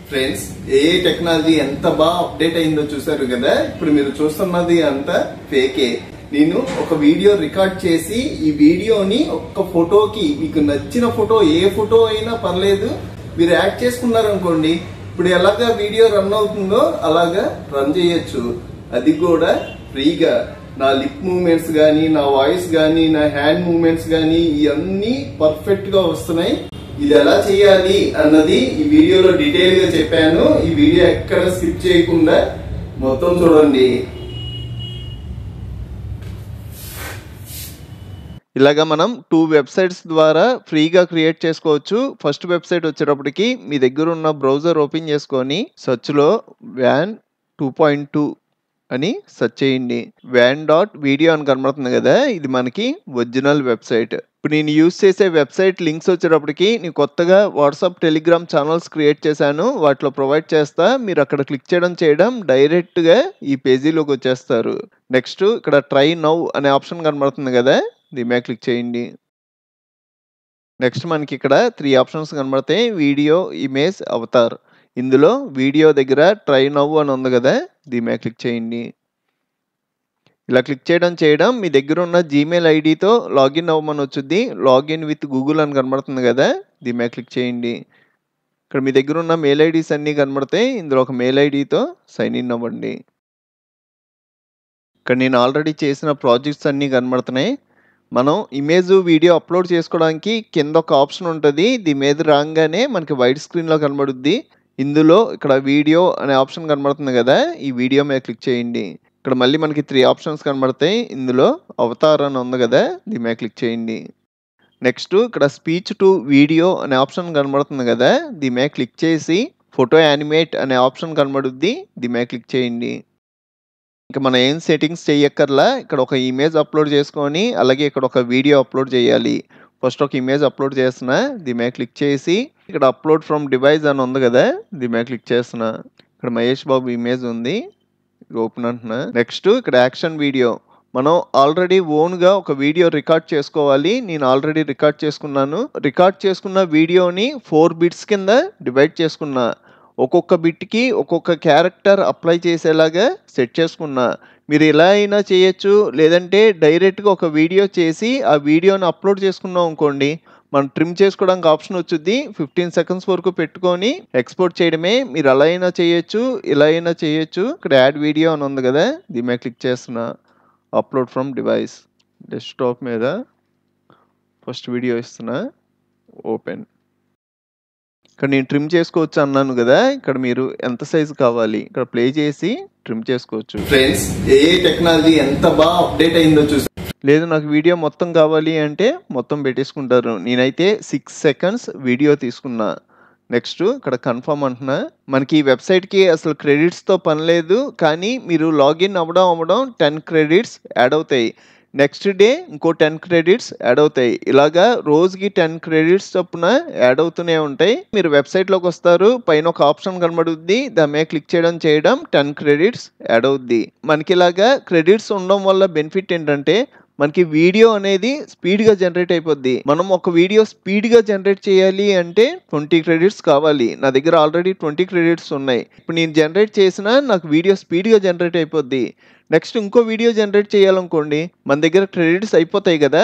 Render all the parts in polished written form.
Friends, ఏ technology ఎంత బాగా update అయిందో చూసారు కదా. ఇప్పుడు మీరు చూస్తున్నది అంతా ఫేకే. నేను ఒక వీడియో రికార్డ్ చేసి ఈ వీడియోని ఒక్క ఫోటోకి, మీకు నచ్చిన ఫోటో ఏ ఫోటో అయినా పర్లేదు, మీరు యాడ్ చేసుకున్నారనుకోండి, ఇప్పుడు ఎలాగా వీడియో రన్ అవుతుందో అలాగా రన్ చేయొచ్చు. అది కూడా ఫ్రీగా. నా లిప్ మూవ్మెంట్స్ గానీ, నా వాయిస్ గానీ, నా హ్యాండ్ మూవ్మెంట్స్ గానీ ఇవన్నీ పర్ఫెక్ట్ గా వస్తున్నాయి. ఇది ఎలా చేయాలి అన్నది ఈ వీడియోలో డీటెయిల్ గా చెప్పాను. ఈ వీడియో ఎక్కడ స్కిప్ చేయకుండా మొత్తం చూడండి. ఇలాగా మనం 2 వెబ్సైట్స్ ద్వారా ఫ్రీగా క్రియేట్ చేసుకోవచ్చు. ఫస్ట్ వెబ్సైట్ వచ్చేటప్పటికి మీ దగ్గర ఉన్న బ్రౌజర్ ఓపెన్ చేసుకొని సెర్చ్ లో WAN 2.2 అని సెర్చ్ చేయండి. WAN.video అని కనబడుతుంది కదా, ఇది మనకి ఒరిజినల్ వెబ్సైట్. ఇప్పుడు నేను యూజ్ చేసే వెబ్సైట్ లింక్స్ వచ్చేటప్పటికి నేను కొత్తగా వాట్సాప్, టెలిగ్రామ్ ఛానల్స్ క్రియేట్ చేశాను. వాటిలో ప్రొవైడ్ చేస్తా. మీరు అక్కడ క్లిక్ చేయడం డైరెక్ట్ గా ఈ పేజీలోకి వచ్చేస్తారు. నెక్స్ట్ ఇక్కడ ట్రై నౌ అనే ఆప్షన్ కనబడుతుంది కదా, దీని మీద క్లిక్ చేయండి. నెక్స్ట్ మనకి ఇక్కడ 3 ఆప్షన్స్ కనబడతాయి. Video, image, Avatar. ఇందులో వీడియో దగ్గర ట్రై నౌ అని ఉంది కదా, దీని మీద క్లిక్ చేయండి. ఇలా క్లిక్ చేయడం మీ దగ్గర ఉన్న జీమెయిల్ ఐడితో లాగిన్ అవ్వమని వచ్చింది. లాగిన్ విత్ గూగుల్ అని కనబడుతుంది కదా, దీని మీద క్లిక్ చేయండి. ఇక్కడ మీ దగ్గర ఉన్న మెయిల్ ఐడీస్ అన్నీ కనబడతాయి. ఇందులో ఒక మెయిల్ ఐడితో సైన్ ఇన్ అవ్వండి. ఇక్కడ నేను ఆల్రెడీ చేసిన ప్రాజెక్ట్స్ అన్నీ కనబడుతున్నాయి. మనం ఇమేజ్, వీడియో అప్లోడ్ చేసుకోవడానికి కింద ఒక ఆప్షన్ ఉంటుంది. దీని మీద రాగానే మనకి వైట్ స్క్రీన్లో కనబడుద్ది. ఇందులో ఇక్కడ వీడియో అనే ఆప్షన్ కనబడుతుంది కదా, ఈ వీడియో మీద క్లిక్ చేయండి. ఇక్కడ మళ్ళీ మనకి 3 ఆప్షన్స్ కనబడతాయి. ఇందులో అవతార్ అని ఉంది కదా, దీని మీద క్లిక్ చేయండి. నెక్స్ట్ ఇక్కడ స్పీచ్ టు వీడియో అనే ఆప్షన్ కనబడుతుంది కదా, దీని మీద క్లిక్ చేసి ఫోటో యానిమేట్ అనే ఆప్షన్ కనబడుద్ది, దీని మీద క్లిక్ చేయండి. ఇంకా మనం ఏం సెట్టింగ్స్ చేయక్కర్లా. ఇక్కడ ఒక ఇమేజ్ అప్లోడ్ చేసుకొని అలాగే ఇక్కడ ఒక వీడియో అప్లోడ్ చేయాలి. ఫస్ట్ ఒక ఇమేజ్ అప్లోడ్ చేస్తున్నా, దీని మీద క్లిక్ చేసి ఇక్కడ అప్లోడ్ ఫ్రమ్ డివైస్ అని ఉంది కదా, దీని మీద క్లిక్ చేస్తున్నా. ఇక్కడ మహేష్ బాబు ఇమేజ్ ఉంది, ఓపెన్ అంటున్నా. నెక్స్ట్ ఇక్కడ యాక్షన్ వీడియో. మనం ఆల్రెడీ ఓన్గా ఒక వీడియో రికార్డ్ చేసుకోవాలి. నేను ఆల్రెడీ రికార్డ్ చేసుకున్నాను. రికార్డ్ చేసుకున్న వీడియోని 4 బిట్స్ కింద డివైడ్ చేసుకున్నా. ఒక్కొక్క బిట్కి ఒక్కొక్క క్యారెక్టర్ అప్లై చేసేలాగా సెట్ చేసుకున్నా. మీరు ఇలా అయినా చేయొచ్చు, లేదంటే డైరెక్ట్గా ఒక వీడియో చేసి ఆ వీడియోని అప్లోడ్ చేసుకున్నాం అనుకోండి, మనం ట్రిమ్ చేసుకోవడానికి ఆప్షన్ వచ్చింది. 15 సెకండ్స్ వరకు పెట్టుకొని ఎక్స్పోర్ట్ చేయడమే. మీరు అలా అయినా చేయొచ్చు, ఇలా అయినా చేయొచ్చు. ఇక్కడ యాడ్ వీడియో అని ఉంది కదా, దీని మీద క్లిక్ చేస్తున్నా. Upload from device. డెస్క్టాప్ మీద ఫస్ట్ వీడియో ఇస్తున్నా, ఓపెన్. ఇక్కడ నేను ట్రిమ్ చేసుకోవచ్చు అన్నాను కదా, ఇక్కడ మీరు ఎంత సైజు కావాలి ఇక్కడ ప్లే చేసి ట్రిమ్ చేసుకోవచ్చు. ఫ్రెండ్స్, ఏ టెక్నాలజీ ఎంత బాగా అప్డేట్ అయిందో చూసి, లేదు నాకు వీడియో మొత్తం కావాలి అంటే మొత్తం పెట్టేసుకుంటారు. నేనైతే 6 సెకండ్స్ వీడియో తీసుకున్నా. నెక్స్ట్ ఇక్కడ కన్ఫర్మ్ అంటున్నా. మనకి ఈ వెబ్సైట్కి అసలు క్రెడిట్స్తో పని లేదు, కానీ మీరు లాగిన్ అవ్వడం 10 క్రెడిట్స్ యాడ్ అవుతాయి. నెక్స్ట్ డే ఇంకో 10 క్రెడిట్స్ యాడ్ అవుతాయి. ఇలాగా రోజుకి 10 క్రెడిట్స్ చొప్పున యాడ్ అవుతూనే ఉంటాయి. మీరు వెబ్సైట్లోకి వస్తారు, పైన ఒక ఆప్షన్ కనబడుద్ది, దాని మీద క్లిక్ చేయడం 10 క్రెడిట్స్ యాడ్ అవుద్ది. మనకి ఇలాగా క్రెడిట్స్ ఉండడం వల్ల బెనిఫిట్ ఏంటంటే మనకి వీడియో అనేది స్పీడ్గా జనరేట్ అయిపోద్ది. మనం ఒక వీడియో స్పీడ్గా జనరేట్ చేయాలి అంటే 20 క్రెడిట్స్ కావాలి. నా దగ్గర ఆల్రెడీ 20 క్రెడిట్స్ ఉన్నాయి. ఇప్పుడు నేను జనరేట్ చేసినా నాకు వీడియో స్పీడ్గా జనరేట్ అయిపోద్ది. నెక్స్ట్ ఇంకో వీడియో జనరేట్ చేయాలనుకోండి, మన దగ్గర క్రెడిట్స్ అయిపోతాయి కదా,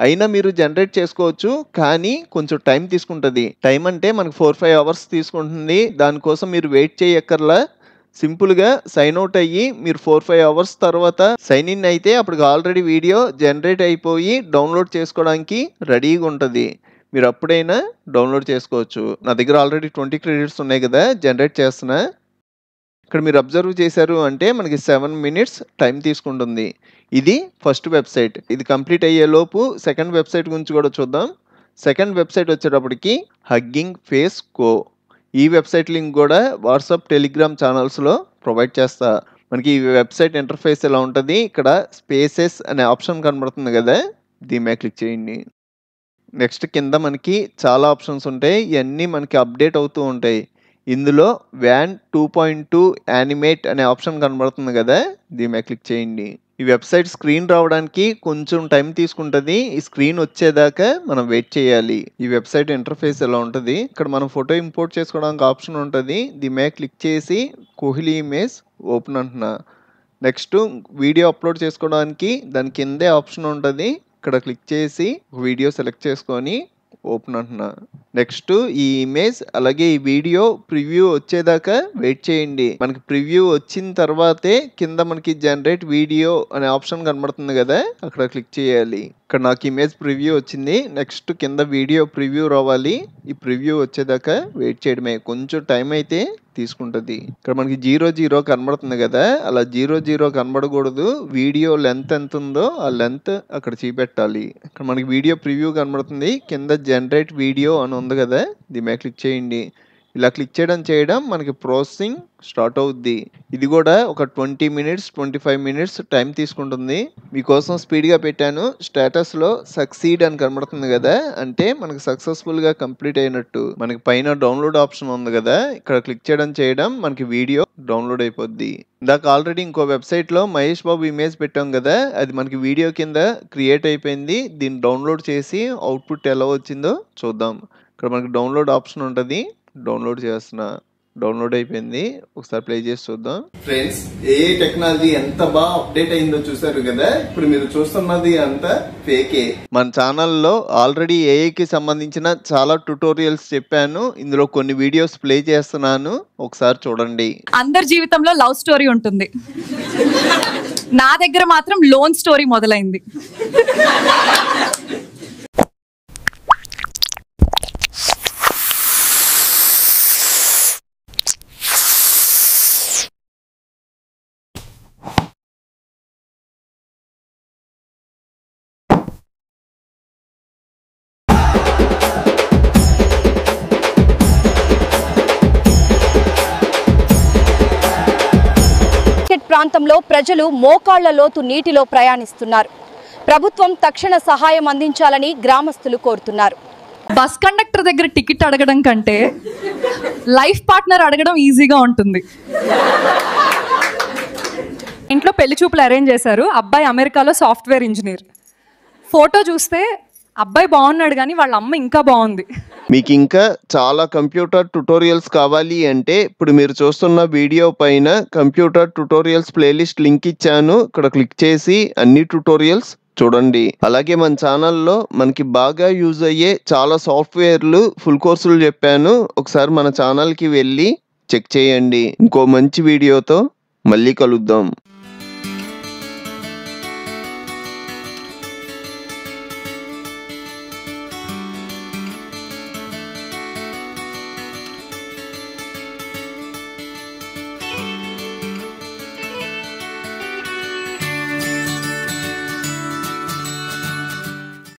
అయినా మీరు జనరేట్ చేసుకోవచ్చు, కానీ కొంచెం టైం తీసుకుంటుంది. టైం అంటే మనకు 4-5 అవర్స్ తీసుకుంటుంది. దానికోసం మీరు వెయిట్ చేయక్కర్లా. సింపుల్గా సైన్ అవుట్ అయ్యి మీరు 4-5 అవర్స్ తర్వాత సైన్ ఇన్ అయితే అప్పటికి ఆల్రెడీ వీడియో జనరేట్ అయిపోయి డౌన్లోడ్ చేసుకోవడానికి రెడీగా ఉంటుంది. మీరు అప్పుడైనా డౌన్లోడ్ చేసుకోవచ్చు. నా దగ్గర ఆల్రెడీ 20 క్రెడిట్స్ ఉన్నాయి కదా, జనరేట్ చేస్తున్నా. ఇక్కడ మీరు అబ్జర్వ్ చేశారు అంటే మనకి 7 మినిట్స్ టైం తీసుకుంటుంది. ఇది ఫస్ట్ వెబ్సైట్. ఇది కంప్లీట్ అయ్యే లోపు సెకండ్ వెబ్సైట్ గురించి కూడా చూద్దాం. సెకండ్ వెబ్సైట్ వచ్చేటప్పటికి హగ్గింగ్ ఫేస్ కో. ఈ వెబ్సైట్ లింక్ కూడా వాట్సాప్, టెలిగ్రామ్ ఛానల్స్లో ప్రొవైడ్ చేస్తా. మనకి ఈ వెబ్సైట్ ఇంటర్ఫేస్ ఎలా ఉంటుంది, ఇక్కడ స్పేసెస్ అనే ఆప్షన్ కనబడుతుంది కదా, దీని మీద క్లిక్ చేయండి. నెక్స్ట్ కింద మనకి చాలా ఆప్షన్స్ ఉంటాయి. ఇవన్నీ మనకి అప్డేట్ అవుతూ ఉంటాయి. ఇందులో WAN 2.2 యానిమేట్ అనే ఆప్షన్ కనబడుతుంది కదా, దీని మీద క్లిక్ చేయండి. ఈ వెబ్సైట్ స్క్రీన్ రావడానికి కొంచెం టైం తీసుకుంటది. ఈ స్క్రీన్ వచ్చేదాకా మనం వెయిట్ చేయాలి. ఈ వెబ్సైట్ ఇంటర్ఫేస్ ఇలా ఉంటది. ఇక్కడ మనం ఫోటో ఇంపోర్ట్ చేసుకోవడానికి ఆప్షన్ ఉంటది. దీని మీద క్లిక్ చేసి కోహ్లీ ఇమేజ్ ఓపెన్ అంటున్నా. నెక్స్ట్ వీడియో అప్లోడ్ చేసుకోవడానికి దాని కిందే ఆప్షన్ ఉంటది. ఇక్కడ క్లిక్ చేసి వీడియో సెలెక్ట్ చేసుకొని ఓపెన్ అంటున్నా. నెక్స్ట్ ఈ ఇమేజ్ అలాగే ఈ వీడియో ప్రివ్యూ వచ్చేదాకా వెయిట్ చేయండి. మనకి ప్రివ్యూ వచ్చిన తర్వాతే కింద మనకి జనరేట్ వీడియో అనే ఆప్షన్ కనబడుతుంది కదా, అక్కడ క్లిక్ చేయాలి. ఇక్కడ నాకు ఇమేజ్ ప్రివ్యూ వచ్చింది. నెక్స్ట్ కింద వీడియో ప్రివ్యూ రావాలి. ఈ ప్రివ్యూ వచ్చేదాకా వెయిట్ చేయడమే. కొంచెం టైం అయితే తీసుకుంటుంది. ఇక్కడ మనకి 00 కనబడుతుంది కదా, అలా 00 కనబడకూడదు. వీడియో లెంత్ ఎంత ఉందో ఆ లెంత్ అక్కడ చూపెట్టాలి. ఇక్కడ మనకి వీడియో ప్రివ్యూ కనబడుతుంది. కింద జనరేట్ వీడియో అని ఉంది కదా, దీని మీద క్లిక్ చేయండి. ఇలా క్లిక్ చేయడం మనకి ప్రాసెసింగ్ స్టార్ట్ అవుద్ది. ఇది కూడా ఒక 20 మినిట్స్ 25 మినిట్స్ టైం తీసుకుంటుంది. మీకోసం స్పీడ్గా పెట్టాను. స్టేటస్లో సక్సీడ్ అని కనబడుతుంది కదా, అంటే మనకి సక్సెస్ఫుల్గా కంప్లీట్ అయినట్టు. మనకి పైన డౌన్లోడ్ ఆప్షన్ ఉంది కదా, ఇక్కడ క్లిక్ చేయడం మనకి వీడియో డౌన్లోడ్ అయిపోద్ది. ఇందాక ఆల్రెడీ ఇంకో వెబ్సైట్లో మహేష్ బాబు ఇమేజ్ పెట్టాం కదా, అది మనకి వీడియో కింద క్రియేట్ అయిపోయింది. దీన్ని డౌన్లోడ్ చేసి అవుట్పుట్ ఎలా వచ్చిందో చూద్దాం. ఇక్కడ మనకి డౌన్లోడ్ ఆప్షన్ ఉంటుంది. డౌన్లోడ్ చేస్తున్నా. డౌన్లోడ్ అయిపోయింది. ఒకసారి ప్లే చేసి చూద్దాం. ఫ్రెండ్స్, ఏఐ టెక్నాలజీ ఎంత బాగా అప్డేట్ అయిందో చూసారు కదా. ఇప్పుడు మీరు చూస్తున్నది అంతా ఫేకే. మన ఛానల్లో ఆల్రెడీ ఏఐకి సంబంధించిన చాలా ట్యుటోరియల్స్ చెప్పాను. ఇందులో కొన్ని వీడియోస్ ప్లే చేస్తున్నాను, ఒకసారి చూడండి. అందరి జీవితంలో లవ్ స్టోరీ ఉంటుంది. నా దగ్గర మాత్రం లోన్ స్టోరీ మొదలైంది. ప్రాంతంలో ప్రజలు మోకాళ్ల లోతు నీటిలో ప్రయాణిస్తున్నారు. ప్రభుత్వం తక్షణ సహాయం అందించాలని గ్రామస్తులు కోరుతున్నారు. బస్ కండక్టర్ దగ్గర టికెట్ అడగడం కంటే లైఫ్ పార్ట్నర్ అడగడం ఈజీగా ఉంటుంది. ఇంట్లో పెళ్లి చూపులు అరేంజ్ చేశారు. అబ్బాయి అమెరికాలో సాఫ్ట్వేర్ ఇంజనీర్. ఫోటో చూస్తే అబ్బాయి బాగున్నాడు కానీ వాళ్ళ అమ్మ ఇంకా బాగుంది. మీకు ఇంకా చాలా కంప్యూటర్ ట్యుటోరియల్స్ కావాలి అంటే ఇప్పుడు మీరు చూస్తున్న వీడియో పైన కంప్యూటర్ ట్యుటోరియల్స్ ప్లేలిస్ట్ లింక్ ఇచ్చాను. ఇక్కడ క్లిక్ చేసి అన్ని ట్యుటోరియల్స్ చూడండి. అలాగే మన ఛానల్లో మనకి బాగా యూజ్ అయ్యే చాలా సాఫ్ట్వేర్లు ఫుల్ కోర్సులు చెప్పాను. ఒకసారి మన ఛానల్కి వెళ్ళి చెక్ చేయండి. ఇంకో మంచి వీడియోతో మళ్ళీ కలుద్దాం.